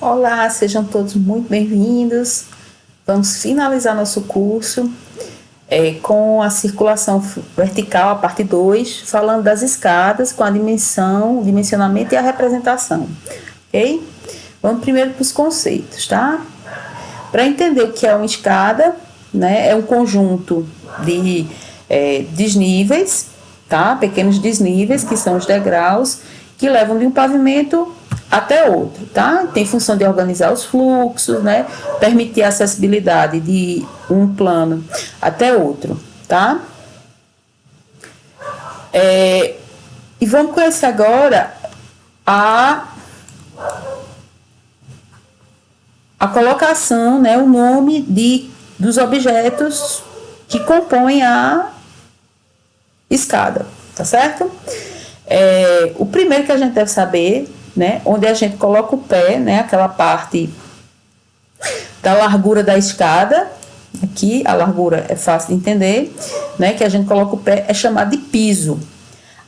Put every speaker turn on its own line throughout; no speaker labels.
Olá, sejam todos muito bem-vindos. Vamos finalizar nosso curso com a circulação vertical, a parte 2, falando das escadas com a dimensão, o dimensionamento e a representação, ok? Vamos primeiro para os conceitos, tá? Para entender o que é uma escada, né, é um conjunto de desníveis, tá? Pequenos desníveis, que são os degraus, que levam de um pavimento até outro, tá? Tem função de organizar os fluxos, né? Permitir a acessibilidade de um plano até outro, tá? E vamos conhecer agora a colocação, né? O nome dos objetos que compõem a escada, tá certo? O primeiro que a gente deve saber, né, onde a gente coloca o pé, né, aquela parte da largura da escada, aqui a largura é fácil de entender, né, que a gente coloca o pé, é chamado de piso.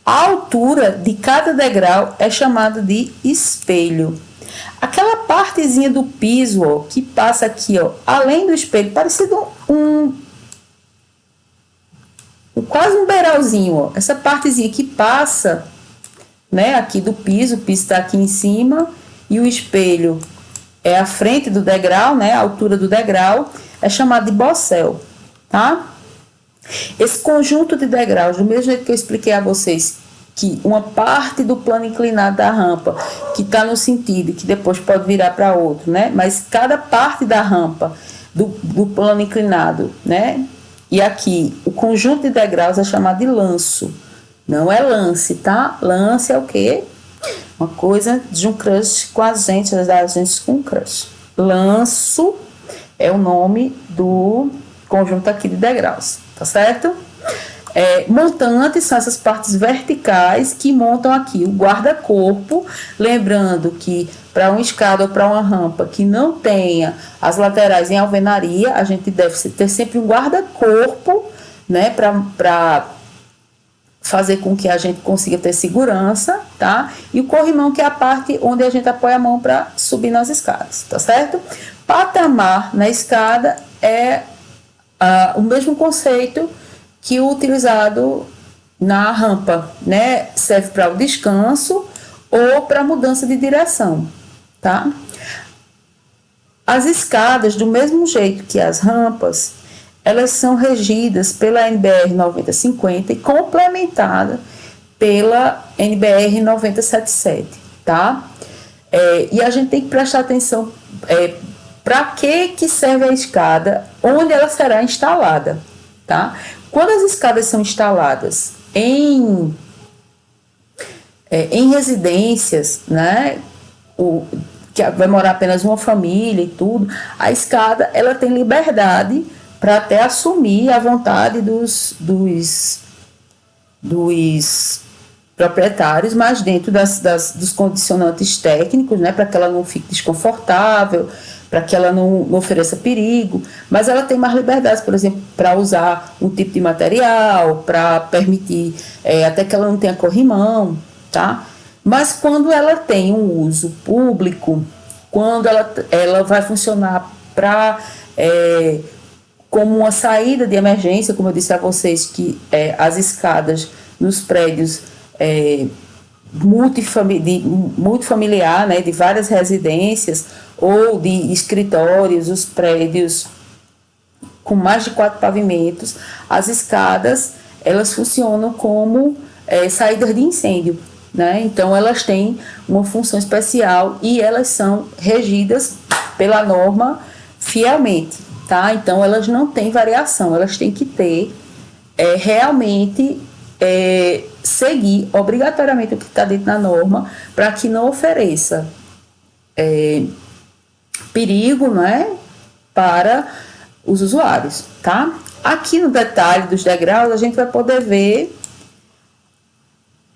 A altura de cada degrau é chamada de espelho. Aquela partezinha do piso, ó, que passa aqui, ó, além do espelho, parecido quase um beiralzinho, ó, essa partezinha que passa, né, aqui do piso, o piso está aqui em cima e o espelho é a frente do degrau, né, a altura do degrau, é chamado de bossel, tá? Esse conjunto de degraus, do mesmo jeito que eu expliquei a vocês, que uma parte do plano inclinado da rampa, que está no sentido, que depois pode virar para outro, né, mas cada parte da rampa do plano inclinado, né, e aqui o conjunto de degraus é chamado de lanço. Não é lance, tá? Lance é o quê? Uma coisa de um crush com a gente, da gente com crush. Lanço é o nome do conjunto aqui de degraus, tá certo? Montantes são essas partes verticais que montam aqui o guarda-corpo, lembrando que para uma escada ou para uma rampa que não tenha as laterais em alvenaria, a gente deve ter sempre um guarda-corpo, né, para fazer com que a gente consiga ter segurança, tá? E o corrimão, que é a parte onde a gente apoia a mão para subir nas escadas, tá certo? Patamar na escada é o mesmo conceito que o utilizado na rampa, né? Serve para o descanso ou para mudança de direção, tá? As escadas, do mesmo jeito que as rampas, elas são regidas pela NBR 9050 e complementada pela NBR 9077, tá? E a gente tem que prestar atenção para que serve a escada, onde ela será instalada, tá? Quando as escadas são instaladas em residências, né, que vai morar apenas uma família e tudo, a escada, ela tem liberdade para até assumir a vontade dos proprietários, mas dentro dos condicionantes técnicos, né, para que ela não fique desconfortável, para que ela não ofereça perigo, mas ela tem mais liberdade, por exemplo, para usar um tipo de material, para permitir até que ela não tenha corrimão, tá? Mas quando ela tem um uso público, quando ela vai funcionar como uma saída de emergência, como eu disse a vocês, que as escadas nos prédios multifamiliar, né, de várias residências ou de escritórios, os prédios com mais de 4 pavimentos, as escadas, elas funcionam como saídas de incêndio, né? Então elas têm uma função especial e elas são regidas pela norma fielmente, tá? Então elas não têm variação, elas têm que ter realmente seguir obrigatoriamente o que está dentro da norma, para que não ofereça perigo, né, para os usuários, tá? Aqui no detalhe dos degraus a gente vai poder ver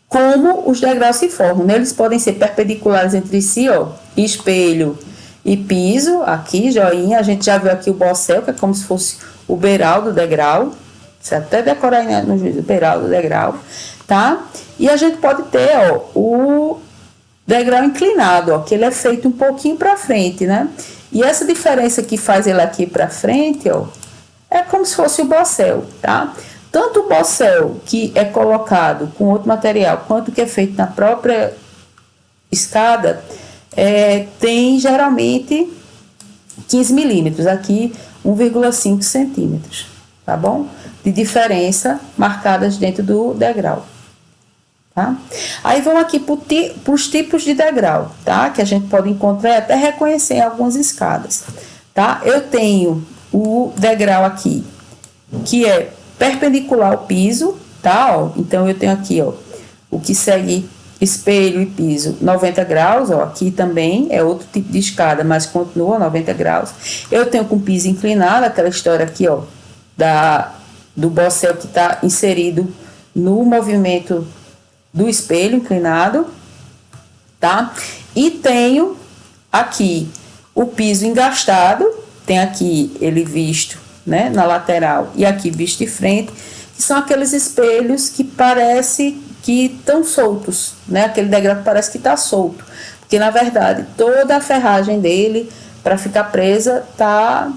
como os degraus se formam, né? Eles podem ser perpendiculares entre si, ó, espelho e piso, aqui, joinha, a gente já viu aqui o bossel, que é como se fosse o beiral do degrau, você até decorar aí no juízo, o beiral do degrau, tá? E a gente pode ter, ó, degrau inclinado, ó, que ele é feito um pouquinho para frente, né? E essa diferença que faz ele aqui para frente, ó, é como se fosse o bossel, tá? Tanto o bossel que é colocado com outro material, quanto o que é feito na própria escada, tem geralmente 15 milímetros, aqui 1,5 centímetros, tá bom? De diferença marcadas dentro do degrau. Tá? Aí vamos aqui para os tipos de degrau, tá? Que a gente pode encontrar e até reconhecer em algumas escadas, tá? Eu tenho o degrau aqui, que é perpendicular ao piso, tá? Ó, então, eu tenho aqui, ó, o que segue espelho e piso, 90 graus, ó, aqui também é outro tipo de escada, mas continua 90 graus. Eu tenho com piso inclinado, aquela história aqui, ó, do bossel que está inserido no movimento do espelho inclinado, tá? E tenho aqui o piso engastado, tem aqui ele visto, né, na lateral e aqui visto de frente, que são aqueles espelhos que parece que estão soltos, né? Aquele degrau que parece que está solto, porque na verdade toda a ferragem dele, para ficar presa, tá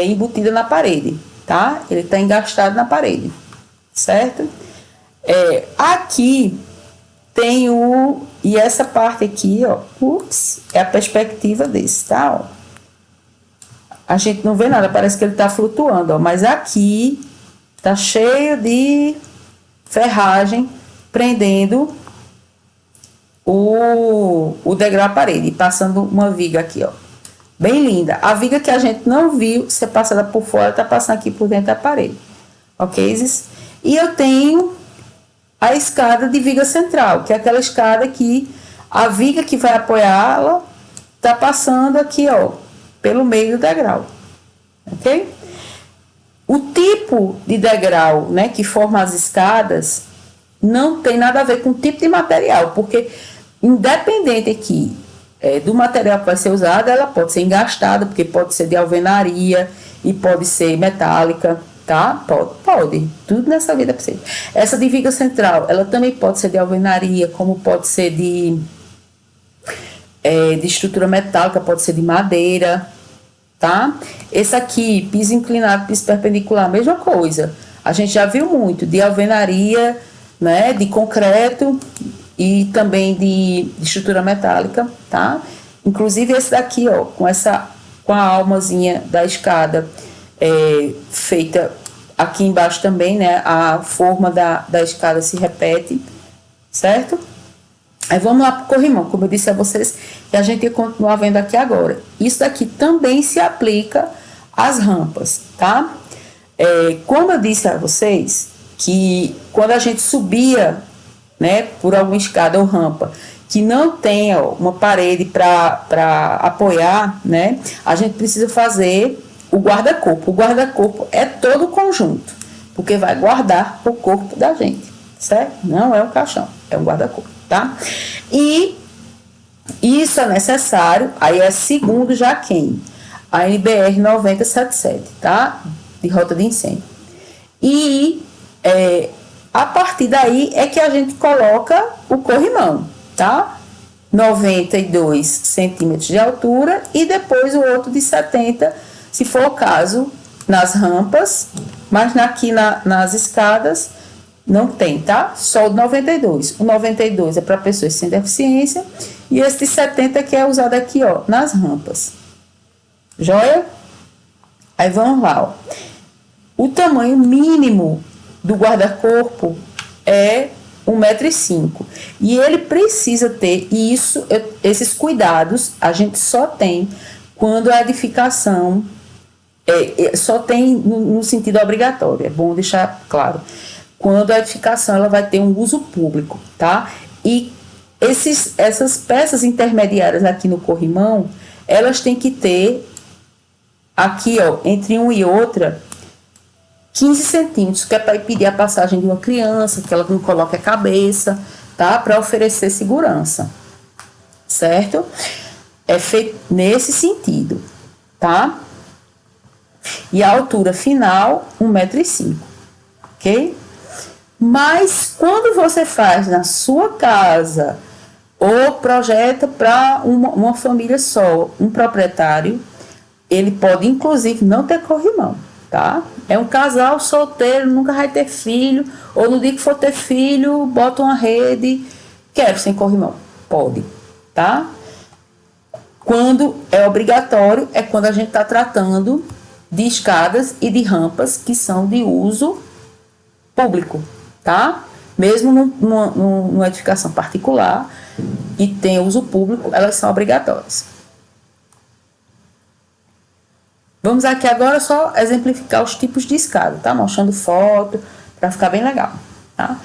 embutida na parede, tá? Ele está engastado na parede, certo? Aqui tem e essa parte aqui, ó, é a perspectiva desse, tá? Ó. A gente não vê nada, parece que ele tá flutuando, ó, mas aqui tá cheio de ferragem prendendo o degrau à parede, passando uma viga aqui, ó, bem linda. A viga que a gente não viu ser passada por fora, tá passando aqui por dentro da parede, ok? E eu tenho a escada de viga central, que é aquela escada que a viga que vai apoiá-la tá passando aqui, ó, pelo meio do degrau, ok? O tipo de degrau, né, que forma as escadas não tem nada a ver com o tipo de material, porque independente aqui do material que vai ser usado, ela pode ser engastada, porque pode ser de alvenaria e pode ser metálica, tá? Pode. Tudo nessa vida é possível. Essa de viga central, ela também pode ser de alvenaria, como pode ser de estrutura metálica, pode ser de madeira, tá? Esse aqui, piso inclinado, piso perpendicular, mesma coisa. A gente já viu muito de alvenaria, né? De concreto e também de estrutura metálica, tá? Inclusive esse daqui, ó, com a almazinha da escada, feita aqui embaixo também, né? A forma da escada se repete, certo? Aí vamos lá para o corrimão, como eu disse a vocês, que a gente ia continuar vendo aqui agora. Isso daqui também se aplica às rampas, tá? Como eu disse a vocês, que quando a gente subia, né, por alguma escada ou rampa, que não tenha uma parede para apoiar, né, a gente precisa fazer o guarda-corpo. O guarda-corpo é todo o conjunto, porque vai guardar o corpo da gente, certo? Não é um caixão, é um guarda-corpo, tá? E isso é necessário, aí é segundo já quem? A NBR 9077, tá? De rota de incêndio. E a partir daí é que a gente coloca o corrimão, tá? 92 centímetros de altura e depois o outro de 70, se for o caso, nas rampas, mas aqui nas escadas não tem, tá? Só o 92. O 92 é para pessoas sem deficiência e esse de 70 que é usado aqui, ó, nas rampas. Joia? Aí vamos lá, ó. O tamanho mínimo do guarda-corpo é 1,5 m. E ele precisa ter esses cuidados, a gente só tem quando a edificação só tem no sentido obrigatório, é bom deixar claro. Quando a edificação ela vai ter um uso público, tá? E essas peças intermediárias aqui no corrimão, elas têm que ter aqui, ó, entre uma e outra, 15 centímetros, que é para impedir a passagem de uma criança, que ela não coloque a cabeça, tá? Para oferecer segurança, certo? É feito nesse sentido, tá? E a altura final, 1,5 m, ok? Mas quando você faz na sua casa ou projeta para uma família só, um proprietário, ele pode inclusive não ter corrimão, tá? É um casal solteiro, nunca vai ter filho, ou no dia que for ter filho, bota uma rede, quero sem corrimão, pode, tá? Quando é obrigatório, é quando a gente está tratando de escadas e de rampas que são de uso público, tá? Mesmo numa edificação particular e tem uso público, elas são obrigatórias. Vamos aqui agora só exemplificar os tipos de escada, tá? Mostrando foto, para ficar bem legal, tá?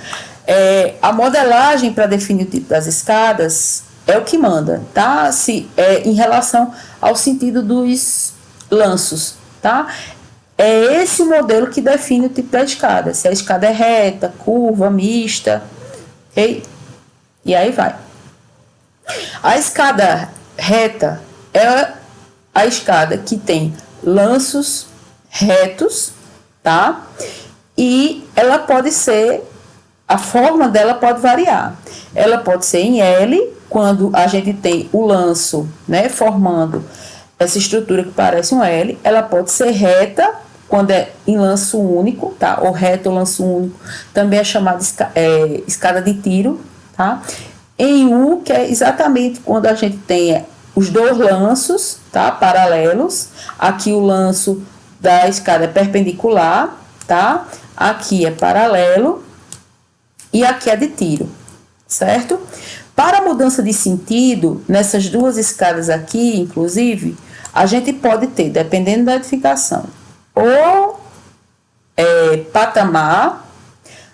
A modelagem para definir o tipo das escadas é o que manda, tá? Em relação ao sentido dos lanços, tá? É esse modelo que define o tipo da escada. Se a escada é reta, curva, mista, ok? E aí vai. A escada reta é a escada que tem lanços retos, tá? E ela pode ser, a forma dela pode variar. Ela pode ser em L, quando a gente tem o lanço, né, formando essa estrutura que parece um L. Ela pode ser reta, quando é em lanço único, tá? Ou reto ou lanço único, também é chamada escada de tiro, tá? Em U, que é exatamente quando a gente tem os dois lanços, tá? Paralelos. Aqui o lanço da escada é perpendicular, tá? Aqui é paralelo e aqui é de tiro, certo? Para a mudança de sentido, nessas duas escadas aqui, inclusive, a gente pode ter, dependendo da edificação, ou patamar,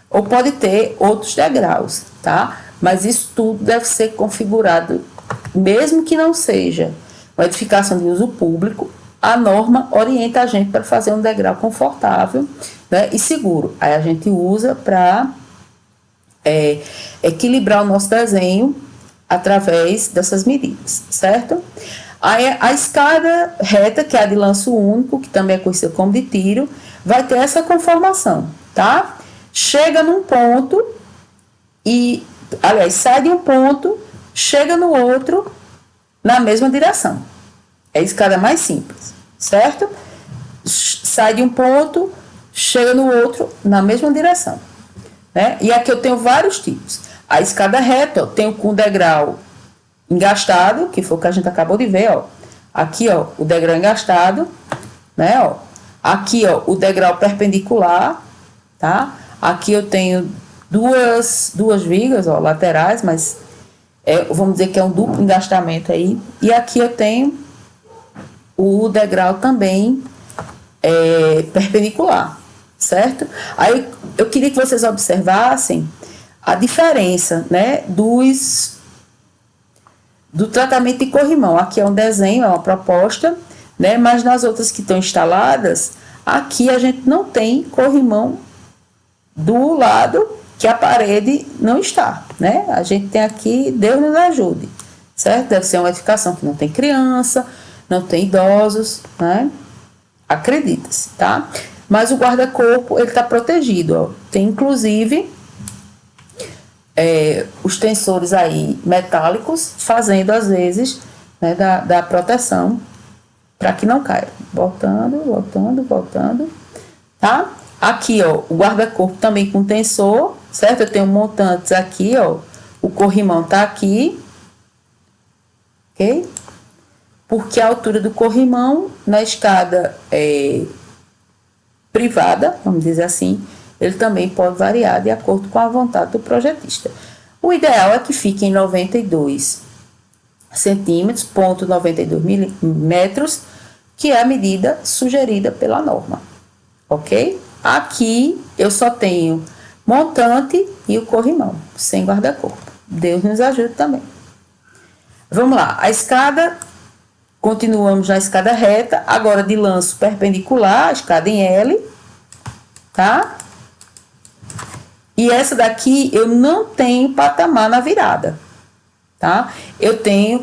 ou pode ter outros degraus, tá? Mas isso tudo deve ser configurado, mesmo que não seja uma edificação de uso público, a norma orienta a gente para fazer um degrau confortável, né, e seguro. Aí a gente usa para equilibrar o nosso desenho através dessas medidas, certo? Aí a escada reta, que é a de lanço único, que também é conhecida como de tiro, vai ter essa conformação, tá? Chega num ponto sai de um ponto, chega no outro, na mesma direção. É a escada mais simples, certo? Sai de um ponto, chega no outro, na mesma direção, né? E aqui eu tenho vários tipos. A escada reta, ó, tem com degrau engastado, que foi o que a gente acabou de ver, ó. Aqui, ó, o degrau engastado, né, ó. Aqui, ó, o degrau perpendicular, tá? Aqui eu tenho duas vigas, ó, laterais, mas vamos dizer que é um duplo engastamento aí. E aqui eu tenho o degrau também perpendicular, certo? Aí eu queria que vocês observassem a diferença, né, do tratamento de corrimão. Aqui é um desenho, é uma proposta, né, mas nas outras que estão instaladas, aqui a gente não tem corrimão do lado que a parede não está, né? A gente tem aqui, Deus nos ajude, certo? Deve ser uma edificação que não tem criança, não tem idosos, né? Acredita-se, tá? Mas o guarda-corpo, ele está protegido, ó. Tem, inclusive, os tensores aí metálicos, fazendo, às vezes, né, da proteção, para que não caia. Voltando, tá? Aqui, ó, o guarda-corpo também com tensor, certo? Eu tenho montantes aqui, ó. O corrimão tá aqui, ok? Porque a altura do corrimão na escada privada, vamos dizer assim, ele também pode variar de acordo com a vontade do projetista. O ideal é que fique em 92 centímetros, ponto 92 milímetros, que é a medida sugerida pela norma, ok? Aqui eu só tenho montante e o corrimão, sem guarda-corpo. Deus nos ajude também. Vamos lá, a escada, continuamos na escada reta, agora de lanço perpendicular, a escada em L, tá? E essa daqui eu não tenho patamar na virada, tá?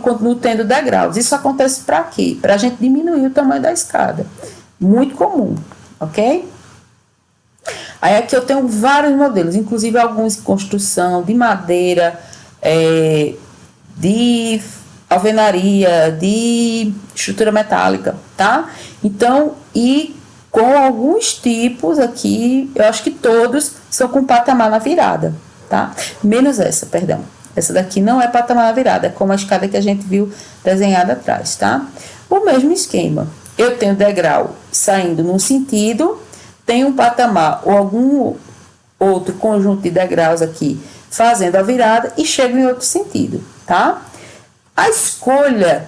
Continuo tendo degraus. Isso acontece para quê? Para a gente diminuir o tamanho da escada. Muito comum, ok? Aí aqui eu tenho vários modelos, inclusive alguns de construção, de madeira, de alvenaria, de estrutura metálica, tá? Então, e com alguns tipos aqui, eu acho que todos são com patamar na virada, tá? Menos essa, perdão. Essa daqui não é patamar na virada, é como a escada que a gente viu desenhada atrás, tá? O mesmo esquema. Eu tenho degrau saindo num sentido, tenho um patamar ou algum outro conjunto de degraus aqui fazendo a virada e chego em outro sentido, tá? A escolha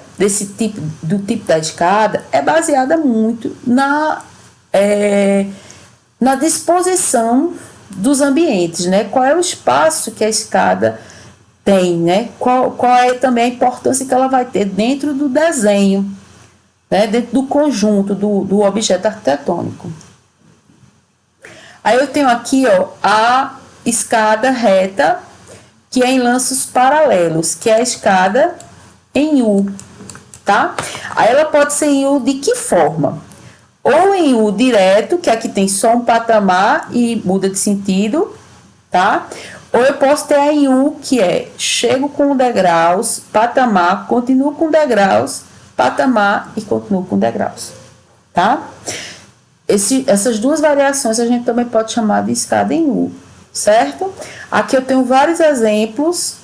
do tipo da escada é baseada muito na disposição dos ambientes, né? Qual é o espaço que a escada tem, né? Qual é também a importância que ela vai ter dentro do desenho, né? Dentro do conjunto do objeto arquitetônico. Aí eu tenho aqui, ó, a escada reta, que é em lanços paralelos, que é a escada em U, tá? Aí ela pode ser em U de que forma? Ou em U direto, que aqui tem só um patamar e muda de sentido, tá? Ou eu posso ter a em U, que é chego com degraus, patamar, continuo com degraus, patamar e continuo com degraus, tá? Essas duas variações a gente também pode chamar de escada em U, certo? Aqui eu tenho vários exemplos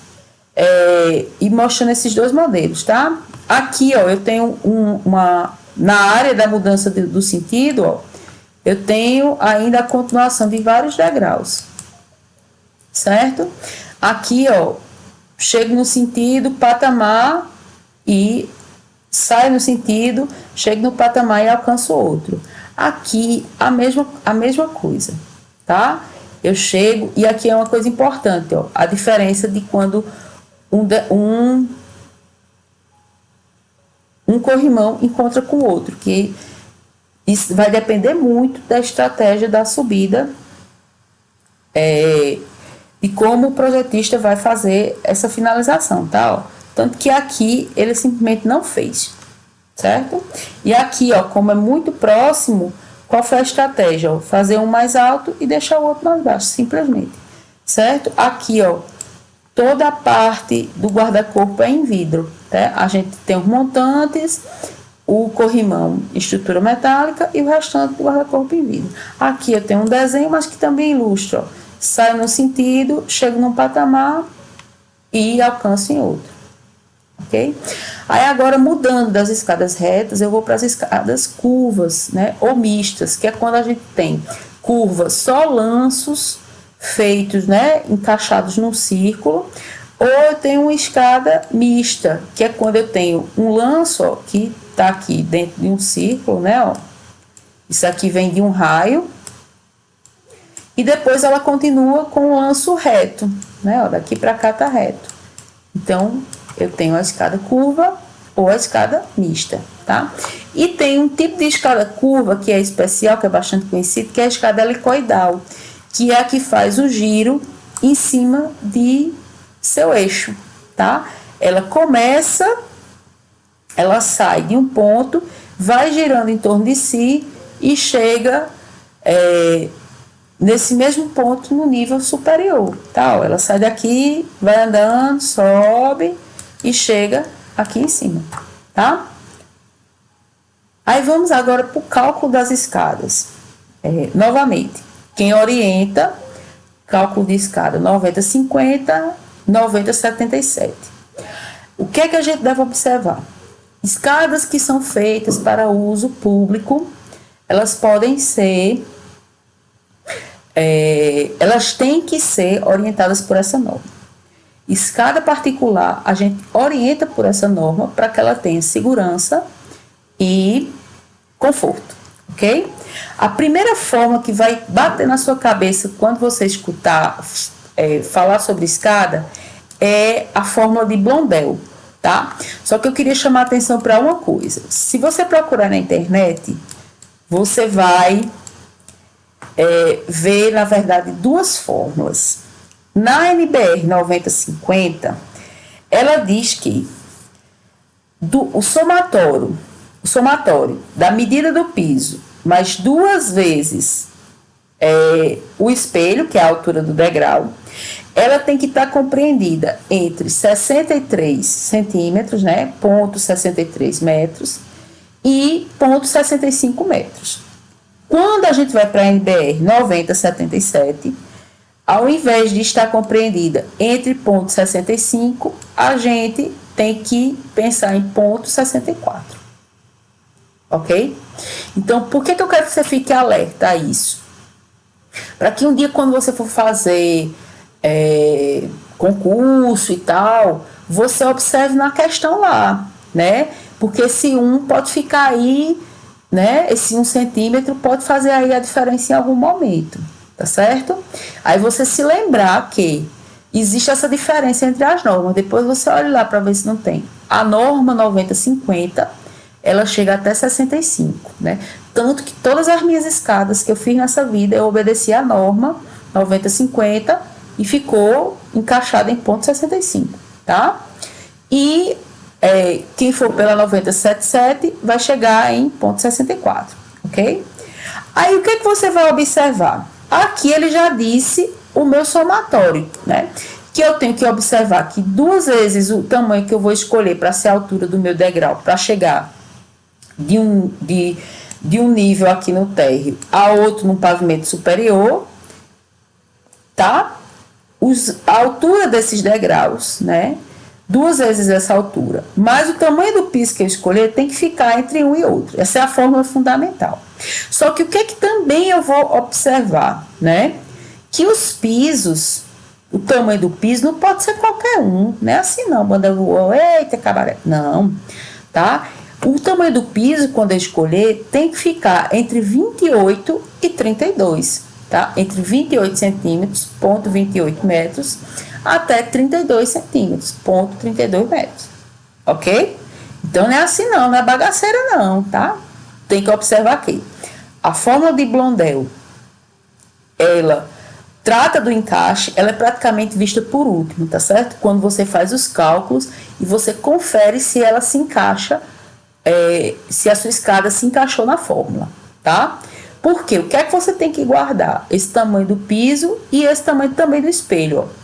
e mostrando esses dois modelos, tá? Aqui, ó, eu tenho na área da mudança do sentido, ó, eu tenho ainda a continuação de vários degraus, certo? Aqui, ó, chego no sentido patamar e saio no sentido, chego no patamar e alcanço outro. Aqui, a mesma coisa, tá? Eu chego, e aqui é uma coisa importante, ó, a diferença de quando um corrimão encontra com o outro, que isso vai depender muito da estratégia da subida e como o projetista vai fazer essa finalização, tá? Ó, tanto que aqui ele simplesmente não fez, certo? E aqui, ó, como é muito próximo, qual foi a estratégia? Ó, fazer um mais alto e deixar o outro mais baixo, simplesmente, certo? Aqui, ó, toda a parte do guarda-corpo é em vidro, tá? A gente tem os montantes, o corrimão, estrutura metálica e o restante do guarda-corpo em vidro. Aqui eu tenho um desenho, mas que também ilustra, ó, saio num sentido, chego num patamar e alcanço em outro, ok? Aí agora, mudando das escadas retas, eu vou para as escadas curvas, né, ou mistas, que é quando a gente tem curvas, só lanços feitos, né, encaixados num círculo, ou eu tenho uma escada mista, que é quando eu tenho um lanço, ó, que está aqui dentro de um círculo, né, ó, isso aqui vem de um raio, e depois ela continua com o lanço reto, né, ó, daqui para cá tá reto. Então, eu tenho a escada curva ou a escada mista, tá? E tem um tipo de escada curva que é especial, que é bastante conhecido, que é a escada helicoidal, que é a que faz o giro em cima de seu eixo, tá? Ela sai de um ponto, vai girando em torno de si e chega nesse mesmo ponto no nível superior, tá? Ela sai daqui, vai andando, sobe e chega aqui em cima, tá? Aí vamos agora para o cálculo das escadas. Novamente, quem orienta, cálculo de escada 90-50, 90-77. O que é que a gente deve observar? Escadas que são feitas para uso público, elas podem ser, elas têm que ser orientadas por essa norma. Escada particular, a gente orienta por essa norma para que ela tenha segurança e conforto, ok? A primeira forma que vai bater na sua cabeça quando você escutar falar sobre escada é a fórmula de Blondel, tá? Só que eu queria chamar a atenção para uma coisa. Se você procurar na internet, você vai ver, na verdade, duas fórmulas. Na NBR 9050, ela diz que o somatório da medida do piso mais 2 vezes o espelho, que é a altura do degrau, ela tem que estar compreendida entre 63 centímetros, né, ponto 63 metros, e ponto 65 metros. Quando a gente vai para a NBR 9077, ao invés de estar compreendida entre ponto 65, a gente tem que pensar em ponto 64. Ok? Então, por que eu quero que você fique alerta a isso? Para que um dia, quando você for fazer concurso e tal, você observe na questão lá, né? Porque esse 1 pode ficar aí, né? Esse 1 centímetro pode fazer aí a diferença em algum momento, tá certo? Aí você se lembrar que existe essa diferença entre as normas. Depois você olha lá para ver se não tem. A norma 9050, ela chega até 65, né? Tanto que todas as minhas escadas que eu fiz nessa vida, eu obedeci a norma 9050 e ficou encaixada em ponto 65, tá? E quem for pela 9077 vai chegar em ponto 64, ok? Aí o que você vai observar? Aqui ele já disse o meu somatório, né? Que eu tenho que observar que 2 vezes o tamanho que eu vou escolher para ser a altura do meu degrau, para chegar de um nível aqui no térreo a outro no pavimento superior, tá? A altura desses degraus, né? 2 vezes essa altura, mas o tamanho do piso que eu escolher tem que ficar entre um e outro. Essa é a fórmula fundamental. Só que o que também eu vou observar, né? Que os pisos, o tamanho do piso não pode ser qualquer um, não é assim não, banda voou, eita, cabaré. Não, tá? O tamanho do piso, quando eu escolher, tem que ficar entre 28 e 32, tá? Entre 28 centímetros, ponto 28 metros, até 32 centímetros, ponto 32 metros, ok? Então, não é assim não é bagaceira não, tá? Tem que observar aqui. A fórmula de Blondel, ela trata do encaixe, ela é praticamente vista por último, tá certo? Quando você faz os cálculos e você confere se ela se encaixa, se a sua escada se encaixou na fórmula, tá? Porque o que é que você tem que guardar? Esse tamanho do piso e esse tamanho também do espelho, ó.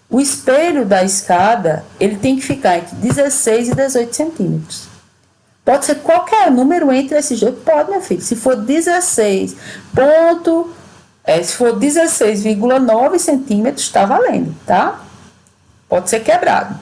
O espelho da escada, ele tem que ficar entre 16 e 18 centímetros. Pode ser qualquer número entre esses dois, pode, meu filho. Se for 16 ponto, se for 16,9 centímetros, tá valendo, tá? Pode ser quebrado.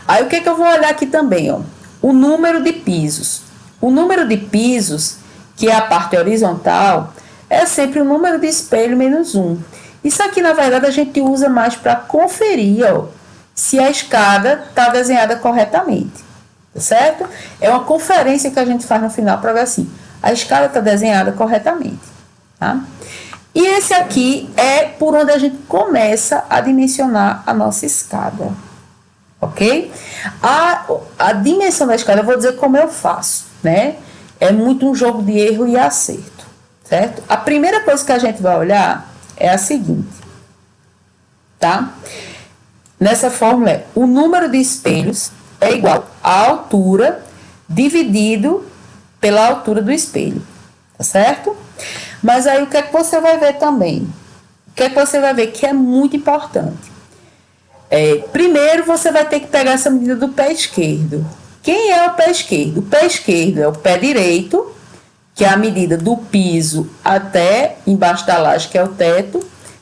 Aí, o que eu vou olhar aqui também, ó? O número de pisos. O número de pisos, que é a parte horizontal, é sempre o número de espelho menos 1. Isso aqui, na verdade, a gente usa mais para conferir, ó, se a escada está desenhada corretamente, tá certo? É uma conferência que a gente faz no final para ver assim, a escada está desenhada corretamente, tá? E esse aqui é por onde a gente começa a dimensionar a nossa escada, ok? A dimensão da escada, eu vou dizer como eu faço, né? É muito um jogo de erro e acerto, certo? A primeira coisa que a gente vai olhar é a seguinte, tá? Nessa fórmula, o número de espelhos é igual à altura dividido pela altura do espelho, tá certo? Mas aí o que é que você vai ver também? O que é que você vai ver que é muito importante? Primeiro, você vai ter que pegar essa medida do pé esquerdo. Quem é o pé esquerdo? O pé esquerdo é o pé direito, que é a medida do piso até embaixo da laje, que é o teto,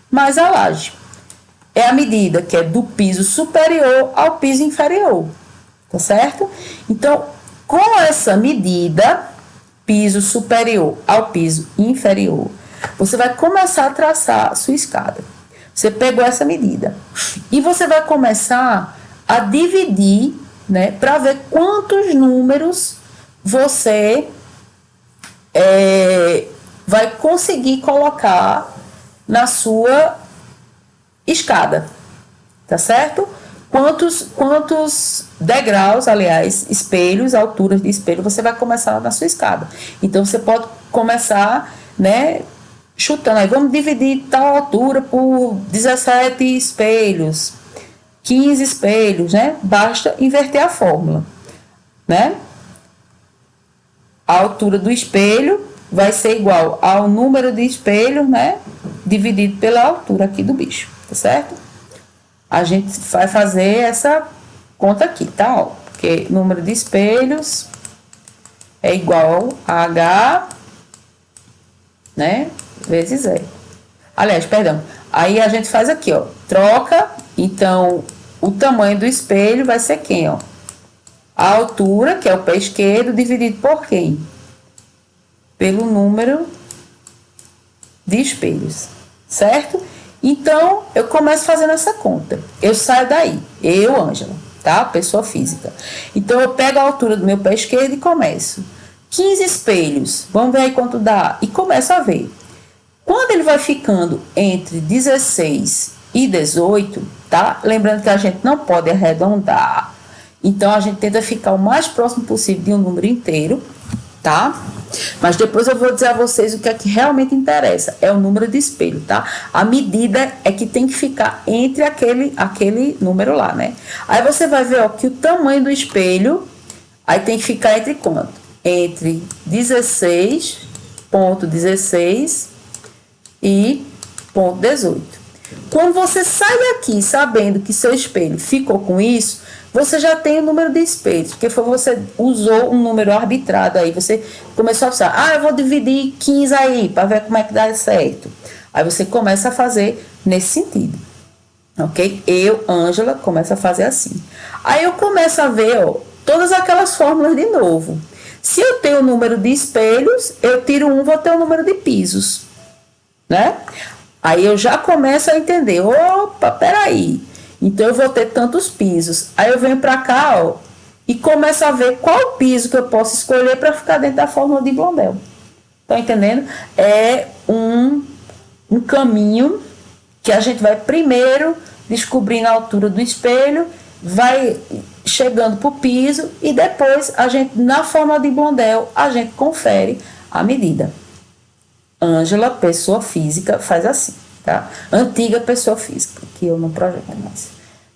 mais a laje. É a medida que é do piso superior ao piso inferior, tá certo? Então, com essa medida, piso superior ao piso inferior, você vai começar a traçar a sua escada. Você pegou essa medida e você vai começar a dividir, né, para ver quantos números você vai conseguir colocar na sua escada, tá certo? Quantos degraus, aliás, espelhos, alturas de espelho você vai começar na sua escada. Então, você pode começar, né, chutando aí, vamos dividir tal altura por 17 espelhos, 15 espelhos, né? Basta inverter a fórmula, né? A altura do espelho vai ser igual ao número de espelhos, né? Dividido pela altura aqui do bicho, tá certo? A gente vai fazer essa conta aqui, tá? Ó, porque número de espelhos é igual a H, né? Vezes E. Aliás, perdão. Aí a gente faz aqui, ó. Troca. Então, o tamanho do espelho vai ser quem, ó? A altura, que é o pé esquerdo, dividido por quem? Pelo número de espelhos, certo? Então, eu começo fazendo essa conta. Eu saio daí, eu, Ângela, tá? Pessoa física. Então, eu pego a altura do meu pé esquerdo e começo. 15 espelhos, vamos ver aí quanto dá. E começo a ver. Quando ele vai ficando entre 16 e 18, tá? Lembrando que a gente não pode arredondar. Então, a gente tenta ficar o mais próximo possível de um número inteiro, tá? Mas depois eu vou dizer a vocês o que é que realmente interessa. É o número de espelho, tá? A medida é que tem que ficar entre aquele número lá, né? Aí você vai ver, ó, que o tamanho do espelho, aí tem que ficar entre quanto? Entre 16,16 e 0,18. Quando você sai daqui sabendo que seu espelho ficou com isso, você já tem o número de espelhos, porque foi você usou um número arbitrado aí, você começou a pensar, eu vou dividir 15 aí, para ver como é que dá certo. Aí você começa a fazer nesse sentido, ok? Eu, Ângela, começo a fazer assim. Aí eu começo a ver, ó, todas aquelas fórmulas de novo. Se eu tenho o número de espelhos, eu tiro um, vou ter o número de pisos, né? Aí eu já começo a entender, opa, peraí, então eu vou ter tantos pisos. Aí eu venho para cá, ó, e começo a ver qual piso que eu posso escolher para ficar dentro da fórmula de Blondel. Tá entendendo? É um caminho que a gente vai primeiro descobrindo a altura do espelho, vai chegando pro piso e depois a gente, na fórmula de Blondel, a gente confere a medida. Ângela, pessoa física, faz assim, tá? Antiga pessoa física, que eu não projeto mais,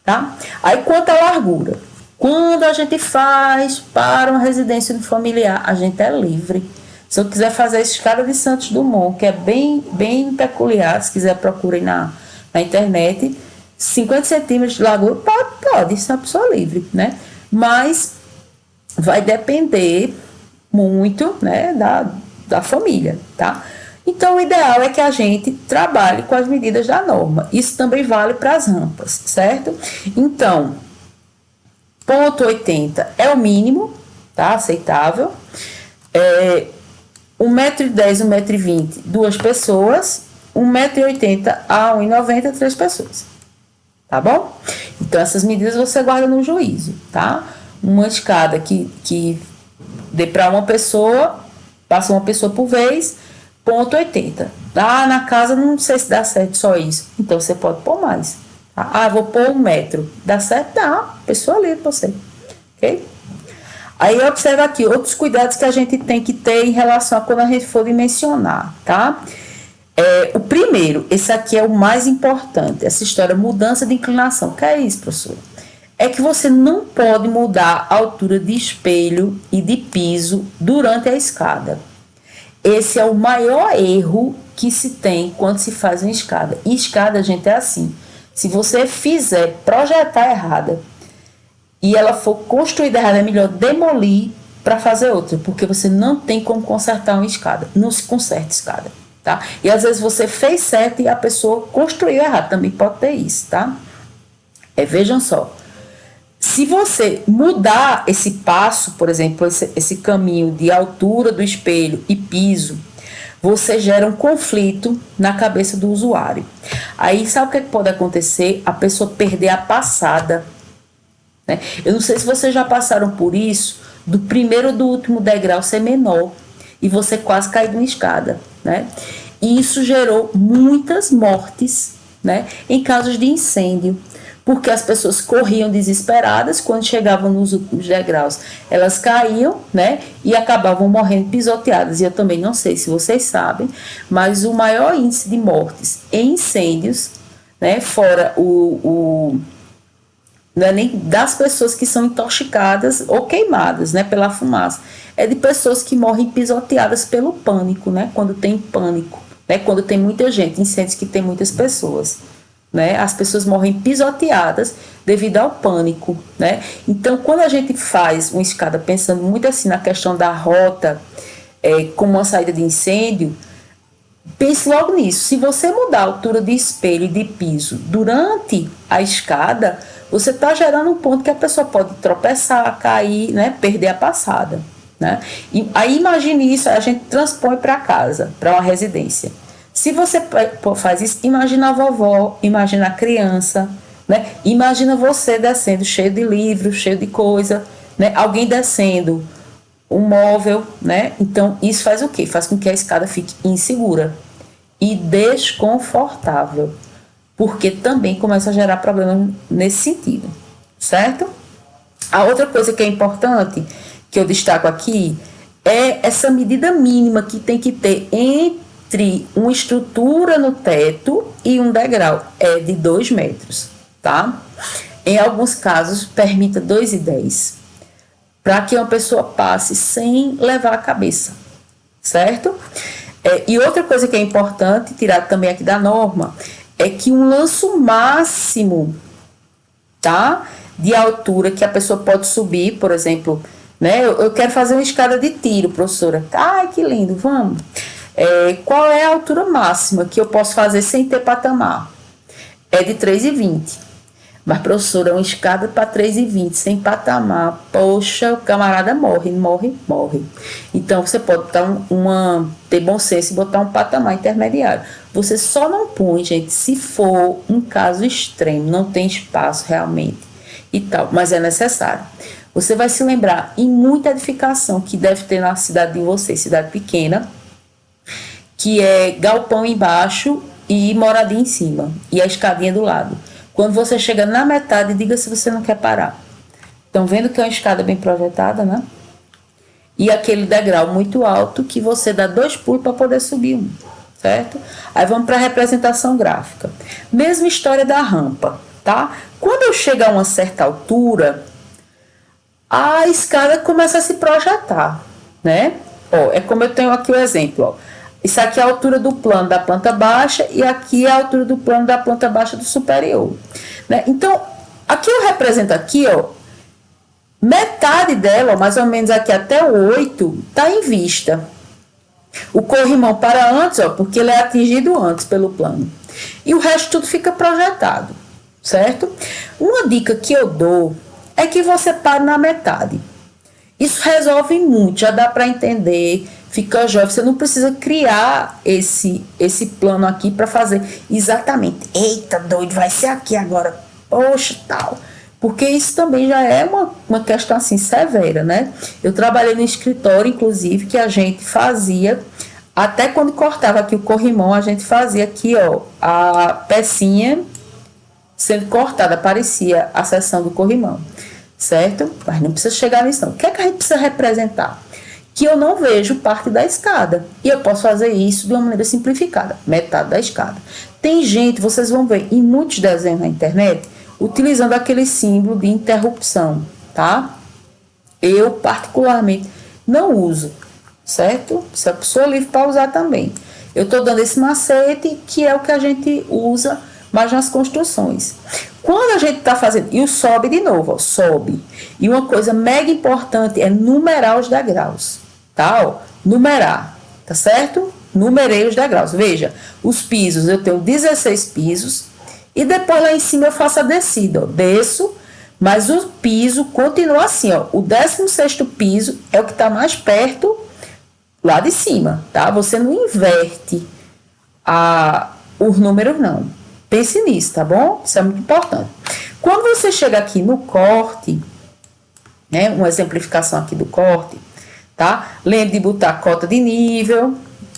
tá? Aí, quanto à largura, quando a gente faz para uma residência familiar, a gente é livre. Se eu quiser fazer a escada de Santos Dumont, que é bem peculiar, se quiser procurem na internet, 50 centímetros de largura, pode ser uma pessoa livre, né? Mas vai depender muito, né, da família, tá? Então, o ideal é que a gente trabalhe com as medidas da norma. Isso também vale para as rampas, certo? Então, 0,80 é o mínimo, tá? Aceitável. 1,10 m, 1,20 m, 2 pessoas. 1,80 m a 1,90 m, 3 pessoas. Tá bom? Então, essas medidas você guarda no juízo, tá? Uma escada que dê para uma pessoa, passa uma pessoa por vez, 0,80. Na casa não sei se dá certo só isso. Então, você pode pôr mais. Tá? Vou pôr 1 metro. Dá certo? Dá. Pessoa livre pra você. Ok? Aí, observa aqui outros cuidados que a gente tem que ter em relação a quando a gente for dimensionar, tá? O primeiro, esse aqui é o mais importante. Essa história, mudança de inclinação. O que é isso, professor? É que você não pode mudar a altura de espelho e de piso durante a escada. Esse é o maior erro que se tem quando se faz uma escada. E escada, gente, é assim. Se você fizer projetar errada e ela for construída errada, é melhor demolir para fazer outra, porque você não tem como consertar uma escada. Não se conserta escada, tá? E às vezes você fez certo e a pessoa construiu errado. Também pode ter isso, tá? Vejam só. Se você mudar esse passo, por exemplo, esse caminho de altura do espelho e piso, você gera um conflito na cabeça do usuário. Aí, sabe o que pode acontecer? A pessoa perder a passada, né? Eu não sei se vocês já passaram por isso, do primeiro ou do último degrau ser menor e você quase cair numa escada, né? E isso gerou muitas mortes, né, em casos de incêndio. Porque as pessoas corriam desesperadas, quando chegavam nos últimos degraus, elas caíam, né, e acabavam morrendo pisoteadas. E eu também não sei se vocês sabem, mas o maior índice de mortes em incêndios, né, fora não é nem das pessoas que são intoxicadas ou queimadas, né, pela fumaça. É de pessoas que morrem pisoteadas pelo pânico, né, quando tem pânico, né, quando tem muita gente, incêndios que tem muitas pessoas, né, as pessoas morrem pisoteadas devido ao pânico, né. Então, quando a gente faz uma escada pensando muito assim na questão da rota, como uma saída de incêndio, pense logo nisso. Se você mudar a altura de espelho e de piso durante a escada, você está gerando um ponto que a pessoa pode tropeçar, cair, né, perder a passada, né? E aí imagine isso, a gente transpõe para casa, para uma residência. Se você faz isso, imagina a vovó, imagina a criança, né? Imagina você descendo cheio de livros, cheio de coisa, né? Alguém descendo um móvel, né? Então isso faz o quê? Faz com que a escada fique insegura e desconfortável, porque também começa a gerar problemas nesse sentido, certo? A outra coisa que é importante, que eu destaco aqui, é essa medida mínima que tem que ter entre uma estrutura no teto e um degrau, é de 2 metros, tá? Em alguns casos, permita 2,10, para que uma pessoa passe sem levar a cabeça, certo? E outra coisa que é importante, tirar também aqui da norma, é que um lanço máximo, tá, de altura que a pessoa pode subir, por exemplo, né, eu quero fazer uma escada de tiro, professora. Ai, que lindo, vamos. Qual é a altura máxima que eu posso fazer sem ter patamar? É de 3,20. Mas, professora, uma escada para 3,20 sem patamar, poxa, o camarada morre. Então, você pode ter bom senso e botar um patamar intermediário. Você só não põe, gente, se for um caso extremo, não tem espaço realmente e tal, mas é necessário. Você vai se lembrar em muita edificação que deve ter na cidade de vocês, cidade pequena, que é galpão embaixo e moradia em cima, e a escadinha do lado. Quando você chega na metade, diga se você não quer parar. Estão vendo que é uma escada bem projetada, né? E aquele degrau muito alto que você dá 2 pulos para poder subir um, certo? Aí vamos para a representação gráfica. Mesma história da rampa, tá? Quando eu chego a uma certa altura, a escada começa a se projetar, né? Ó, é como eu tenho aqui o exemplo, ó. Isso aqui é a altura do plano da planta baixa e aqui é a altura do plano da planta baixa do superior, né? Então, aqui eu represento aqui, ó, metade dela, mais ou menos aqui até o 8, está em vista. O corrimão para antes, ó, porque ele é atingido antes pelo plano. E o resto tudo fica projetado, certo? Uma dica que eu dou é que você pare na metade. Isso resolve muito, já dá para entender, fica jovem. Você não precisa criar esse plano aqui para fazer exatamente. Eita, doido, vai ser aqui agora. Poxa, tal. Porque isso também já é uma questão assim severa, né? Eu trabalhei no escritório, inclusive, que a gente fazia, até quando cortava aqui o corrimão, a gente fazia aqui, ó, a pecinha sendo cortada, aparecia a seção do corrimão, certo? Mas não precisa chegar nisso, não. O que é que a gente precisa representar? Que eu não vejo parte da escada. E eu posso fazer isso de uma maneira simplificada, metade da escada. Tem gente, vocês vão ver em muitos desenhos na internet, utilizando aquele símbolo de interrupção, tá? Eu, particularmente, não uso, certo? Se a pessoa é livre para usar também. Eu estou dando esse macete, que é o que a gente usa mais nas construções. Quando a gente está fazendo, e o sobe de novo, ó, sobe. E uma coisa mega importante é numerar os degraus, tá? Ó, numerar, tá certo? Numerei os degraus. Veja, os pisos, eu tenho 16 pisos, e depois lá em cima eu faço a descida, ó. Desço, mas o piso continua assim, ó. O 16º piso é o que está mais perto lá de cima, tá? Você não inverte os números, não. Pense nisso, tá bom? Isso é muito importante. Quando você chega aqui no corte, né? Uma exemplificação aqui do corte, tá? Lembre de botar cota de nível,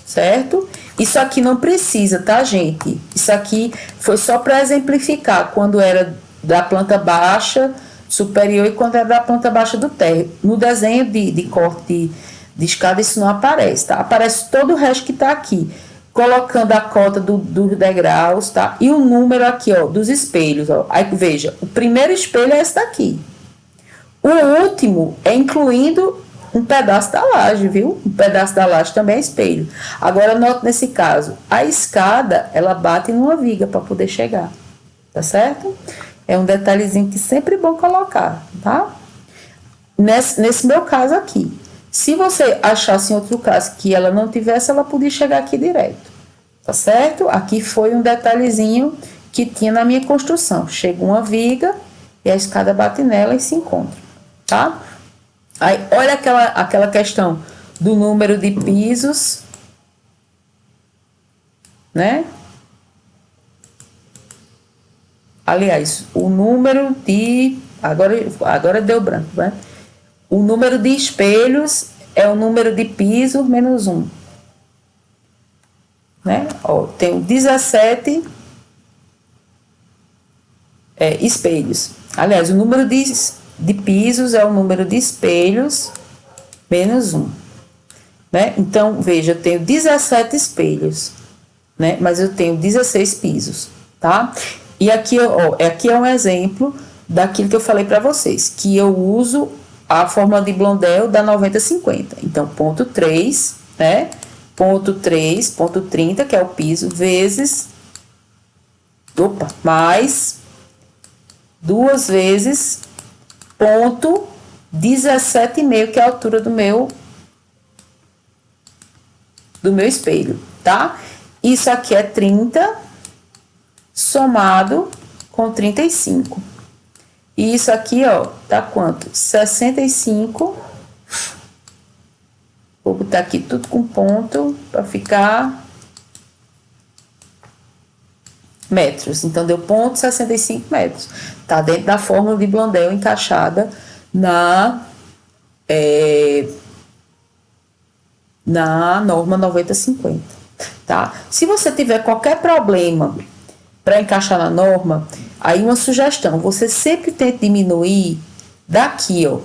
certo? Isso aqui não precisa, tá, gente? Isso aqui foi só para exemplificar quando era da planta baixa superior e quando era da planta baixa do térreo. No desenho de corte de escada isso não aparece, tá? Aparece todo o resto que tá aqui. colocando a cota dos degraus, tá? E o número aqui, ó, dos espelhos, ó. Aí, veja, o primeiro espelho é esse daqui. O último é incluindo um pedaço da laje, viu? Um pedaço da laje também é espelho. Agora, note nesse caso, a escada, ela bate numa viga para poder chegar, tá certo? É um detalhezinho que sempre é bom colocar, tá? Nesse meu caso aqui. Se você achasse em outro caso que ela não tivesse, ela podia chegar aqui direto, tá certo? Aqui foi um detalhezinho que tinha na minha construção. Chega uma viga e a escada bate nela e se encontra, tá? Aí, olha aquela questão do número de pisos, né? Aliás, o número de... Agora deu branco, né? O número de espelhos é o número de pisos menos 1. Né? Ó, tenho 17 espelhos. Aliás, o número de pisos é o número de espelhos menos 1. Né? Então, veja, eu tenho 17 espelhos, né? Mas eu tenho 16 pisos, tá? E aqui, ó, aqui é um exemplo daquilo que eu falei para vocês, que eu uso a fórmula de Blondel da 90-50. Então, ponto 3, né? Ponto 3, ponto 30, que é o piso, vezes... mais 2 vezes ponto 17,5, que é a altura do meu espelho, tá? Isso aqui é 30 somado com 35. E isso aqui, ó, dá quanto? 65. Vou botar aqui tudo com ponto para ficar metros. Então, deu ponto 65 metros. Tá dentro da fórmula de Blondel encaixada na norma 90-50, tá? Se você tiver qualquer problema para encaixar na norma, aí uma sugestão, você sempre tenta diminuir daqui, ó,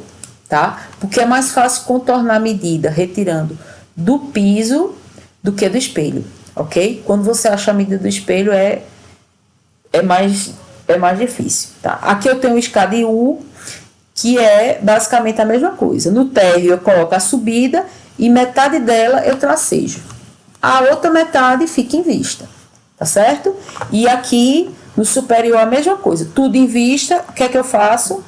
tá? Porque é mais fácil contornar a medida retirando do piso do que do espelho, ok? Quando você acha a medida do espelho é mais difícil, tá? Aqui eu tenho o escada U, que é basicamente a mesma coisa. No térreo eu coloco a subida e metade dela eu tracejo. A outra metade fica em vista, tá certo? E aqui no superior a mesma coisa, tudo em vista. O que é que eu faço?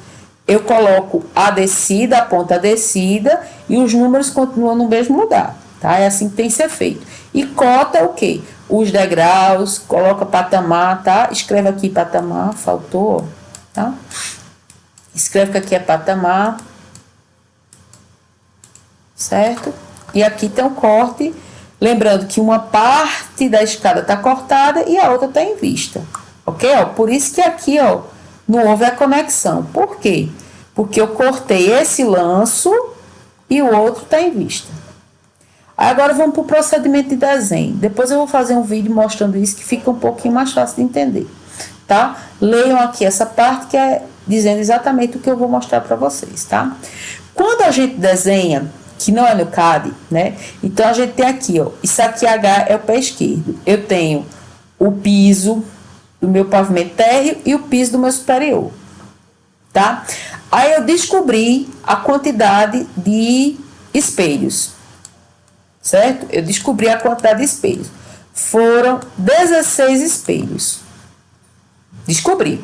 Eu coloco a descida, a ponta descida e os números continuam no mesmo lugar, tá? É assim que tem que ser feito. E cota o quê? Os degraus, coloca patamar, tá? Escreve aqui patamar, faltou, tá? Escreve que aqui é patamar, certo? E aqui tem um corte, lembrando que uma parte da escada tá cortada e a outra tá em vista, ok? Ó, por isso que aqui, ó, não houve a conexão. Por quê? Porque eu cortei esse lanço e o outro tá em vista. Agora vamos para o procedimento de desenho. Depois eu vou fazer um vídeo mostrando isso, que fica um pouquinho mais fácil de entender, tá? Leiam aqui essa parte que é dizendo exatamente o que eu vou mostrar para vocês, tá? Quando a gente desenha, que não é no CAD, né? Então a gente tem aqui, ó, isso aqui H é o pé esquerdo. Eu tenho o piso do meu pavimento térreo e o piso do meu superior, tá? Aí eu descobri a quantidade de espelhos, certo? Eu descobri a quantidade de espelhos. Foram 16 espelhos. Descobri.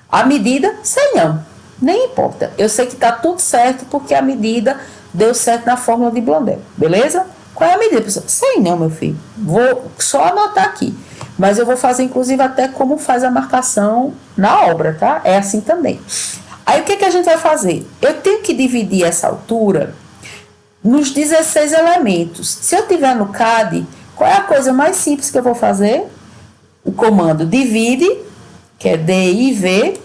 A medida, sei não. Nem importa. Eu sei que tá tudo certo porque a medida deu certo na fórmula de Blondel. Beleza? Qual é a medida, pessoal? Sei não, meu filho. Vou só anotar aqui. Mas eu vou fazer, inclusive, até como faz a marcação na obra, tá? É assim também. Aí, o que que a gente vai fazer? Eu tenho que dividir essa altura nos 16 elementos. Se eu tiver no CAD, qual é a coisa mais simples que eu vou fazer? O comando divide, que é DIV,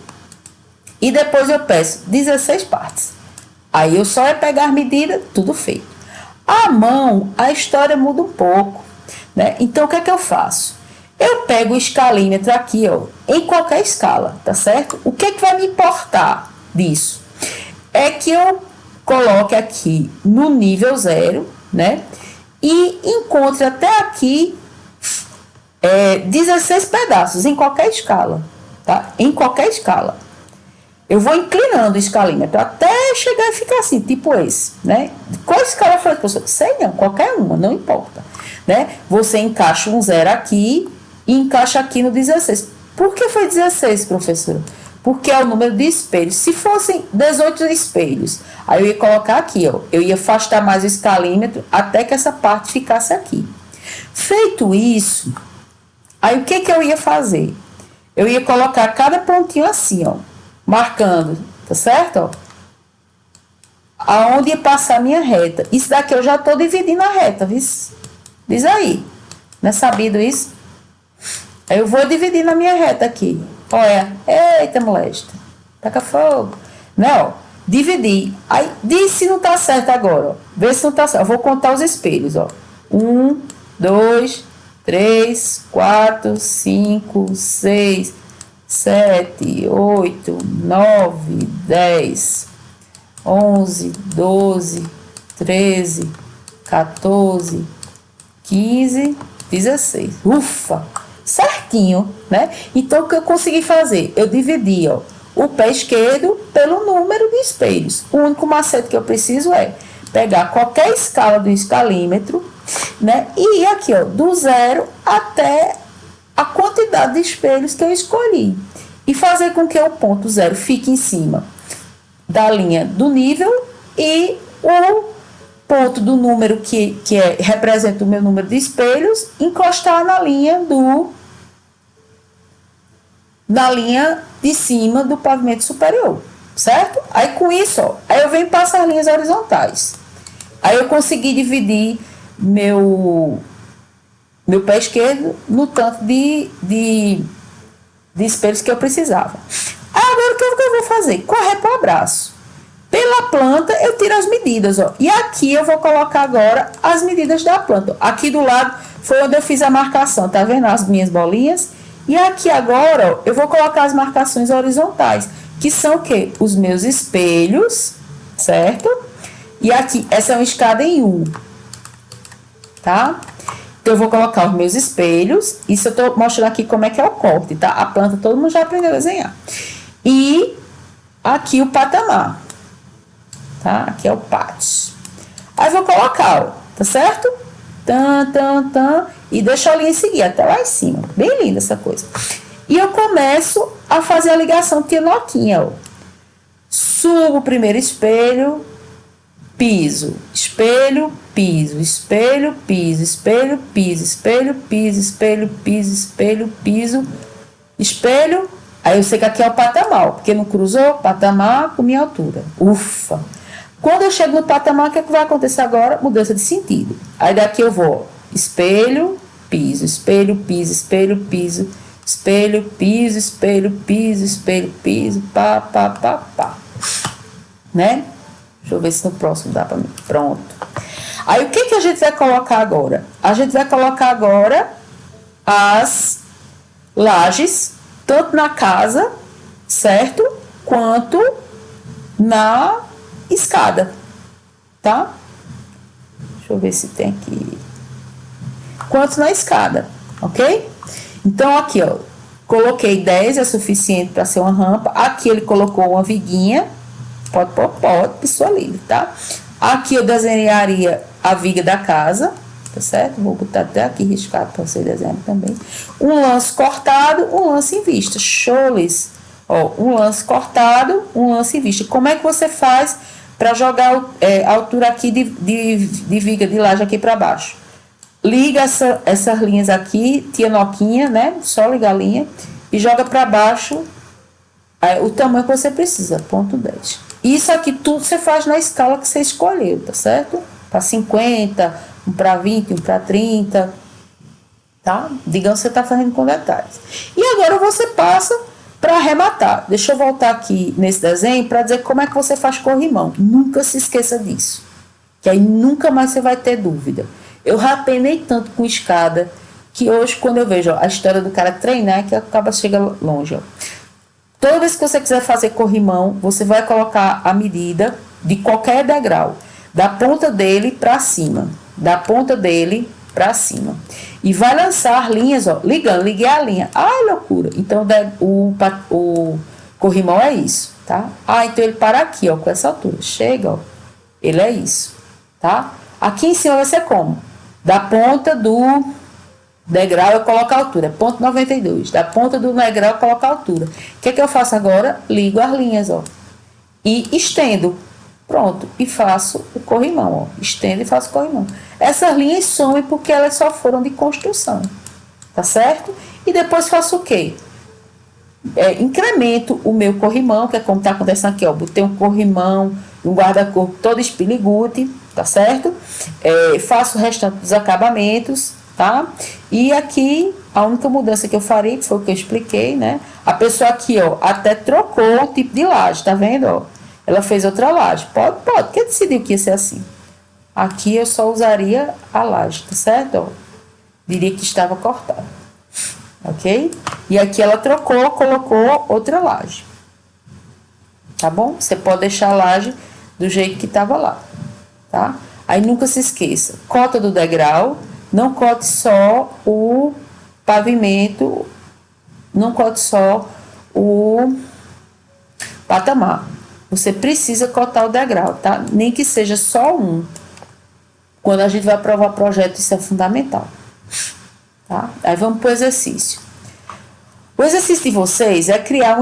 e depois eu peço 16 partes. Aí eu só é pegar as medidas, tudo feito. À mão, a história muda um pouco, né? Então, o que é que eu faço? Eu pego o escalímetro aqui, ó, em qualquer escala, tá certo? O que é que vai me importar disso? É que eu coloque aqui no nível 0, né? E encontre até aqui 16 pedaços em qualquer escala, tá? Em qualquer escala. Eu vou inclinando o escalímetro até chegar e ficar assim, tipo esse, né? Qual escala foi, professor? Sei não, qualquer uma, não importa, né? Você encaixa um 0 aqui e encaixa aqui no 16. Por que foi 16, professora? Porque é o número de espelhos. Se fossem 18 espelhos, aí eu ia colocar aqui, ó. Eu ia afastar mais o escalímetro até que essa parte ficasse aqui. Feito isso, aí o que que eu ia fazer? Eu ia colocar cada pontinho assim, ó, marcando, tá certo? Ó, aonde ia passar a minha reta. Isso daqui eu já tô dividindo a reta, viu? Diz aí. Não é sabido isso? Aí eu vou dividir na minha reta aqui. Olha, eita molesta. Taca fogo. Não, dividir. Aí diz se não tá certo agora, ó. Vê se não tá certo. Eu vou contar os espelhos, ó. 1, 2, 3, 4, 5, 6, 7, 8, 9, 10, 11, 12, 13, 14, 15, 16. Ufa! Certinho, né? Então, o que eu consegui fazer? Eu dividi, ó, o pé esquerdo pelo número de espelhos. O único macete que eu preciso é pegar qualquer escala do escalímetro, né? E ir aqui, ó, do 0 até a quantidade de espelhos que eu escolhi. E fazer com que o ponto 0 fique em cima da linha do nível e o ponto do número que representa o meu número de espelhos encostar na linha de cima do pavimento superior, certo? Aí com isso, ó, aí eu venho e passo as linhas horizontais. Aí eu consegui dividir meu pé esquerdo no tanto de espelhos que eu precisava. Agora o que eu vou fazer? Correr para o abraço. Pela planta eu tiro as medidas, ó. E aqui eu vou colocar agora as medidas da planta. Aqui do lado foi onde eu fiz a marcação, tá vendo as minhas bolinhas? E aqui agora, ó, eu vou colocar as marcações horizontais, que são o quê? Os meus espelhos, certo? E aqui, essa é uma escada em U, tá? Então, eu vou colocar os meus espelhos. Isso eu tô mostrando aqui como é que é o corte, tá? A planta todo mundo já aprendeu a desenhar. E aqui o patamar, tá? Aqui é o pátio. Aí, vou colocar, ó, tá certo? E deixa a linha seguir até lá em cima. Bem linda essa coisa. E eu começo a fazer a ligação tia Noquinha, ó. Subo o primeiro espelho, piso, espelho, piso, espelho, piso, espelho, piso, espelho, piso, espelho, piso, espelho, piso, espelho. Aí eu sei que aqui é o patamar, porque não cruzou patamar com minha altura. Ufa! Quando eu chego no patamar, o que é que vai acontecer agora? Mudança de sentido. Aí daqui eu vou espelho, piso, espelho, piso, espelho, piso, espelho, piso, espelho, piso, espelho, piso, pá, pá, pá, pá. Né? Deixa eu ver se no próximo dá pra mim. Pronto. Aí o que a gente vai colocar agora? A gente vai colocar agora as lajes, tanto na casa, certo? Quanto na escada, tá? Deixa eu ver se tem aqui. Quanto na escada, ok? Então, aqui, ó, coloquei 10, é suficiente para ser uma rampa. Aqui ele colocou uma viguinha, pode, pessoa livre, tá? Aqui eu desenharia a viga da casa, tá certo? Vou botar até aqui riscado para você desenhar também. Um lance cortado, um lance em vista. Shows! Ó, um lance cortado, um lance em vista. Como é que você faz para jogar a altura aqui de viga de laje aqui para baixo? Liga essas linhas aqui, tia Noquinha, né? Só liga a linha e joga para baixo o tamanho que você precisa, ponto 10. Isso aqui tudo você faz na escala que você escolheu, tá certo? Para 50, um para 20, um para 30, tá? Digamos que você tá fazendo com detalhes. E agora você passa para arrematar. Deixa eu voltar aqui nesse desenho para dizer como é que você faz corrimão. Nunca se esqueça disso, que aí nunca mais você vai ter dúvida. Eu já penei tanto com escada que hoje, quando eu vejo a história do cara treinar, que acaba chega longe. Ó. Toda vez que você quiser fazer corrimão, você vai colocar a medida de qualquer degrau, da ponta dele para cima, da ponta dele para cima. e vai lançar linhas, ó, ligando, liguei a linha. Ai, loucura. Então, o corrimão é isso, tá? Ah, então ele para aqui, ó, com essa altura. Chega, ó, ele é isso, tá? Aqui em cima vai ser como? Da ponta do degrau eu coloco a altura, ponto 92. Da ponta do degrau eu coloco a altura. O que é que eu faço agora? Ligo as linhas, ó. E estendo. Pronto. E faço o corrimão, ó. Estendo e faço o corrimão. Essas linhas somem porque elas só foram de construção. Tá certo? E depois faço o quê? Incremento o meu corrimão, que é como tá acontecendo aqui, ó. Botei um corrimão, um guarda-corpo todo espiligude, tá certo? Faço o restante dos acabamentos, tá? E aqui, a única mudança que eu farei, que foi o que eu expliquei, né? A pessoa aqui, ó, até trocou o tipo de laje, tá vendo, ó? Ela fez outra laje. Pode, porque decidiu que ia ser assim. Aqui eu só usaria a laje, tá certo? Ó, diria que estava cortada, ok? E aqui ela trocou, colocou outra laje, tá bom? Você pode deixar a laje do jeito que estava lá, tá? Aí nunca se esqueça, cota do degrau, não cote só o pavimento, não cote só o patamar. Você precisa cotar o degrau, tá? Nem que seja só um. Quando a gente vai aprovar projeto, isso é fundamental, tá? Aí vamos para o exercício. O exercício de vocês é criar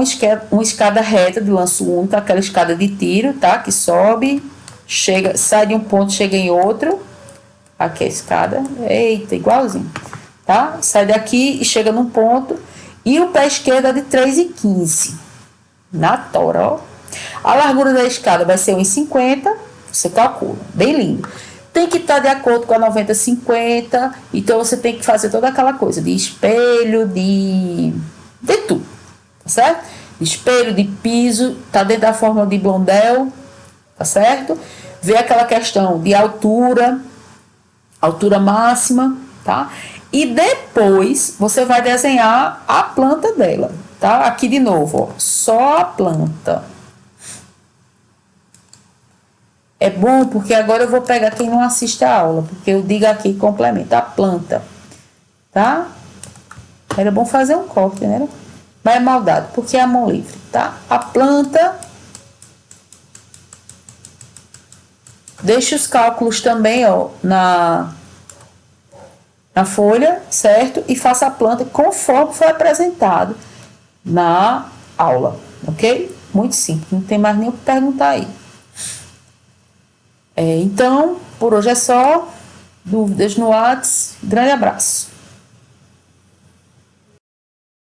uma escada reta de lanço único, aquela escada de tiro, tá? Que sobe, chega, sai de um ponto, chega em outro. Aqui a escada, eita, igualzinho, tá? Sai daqui e chega num ponto. E o pé esquerdo é de 3,15. Na tora, ó. A largura da escada vai ser 1,50. Você calcula, bem lindo. Tem que estar de acordo com a 90-50. Então, você tem que fazer toda aquela coisa de espelho, de tudo, tá certo? De espelho, de piso, tá dentro da forma de Blondel, tá certo? Ver aquela questão de altura máxima, tá? E depois você vai desenhar a planta dela, tá? Aqui de novo, ó, só a planta. É bom porque agora eu vou pegar quem não assiste a aula, porque eu digo aqui complementa a planta, tá? Era bom fazer um corte, né? Mas é maldade, porque é a mão livre, tá? A planta. Deixa os cálculos também, ó, na folha, certo? E faça a planta conforme foi apresentado na aula, ok? Muito simples, não tem mais nem o que perguntar aí. Então, por hoje é só. Dúvidas no WhatsApp. Grande abraço.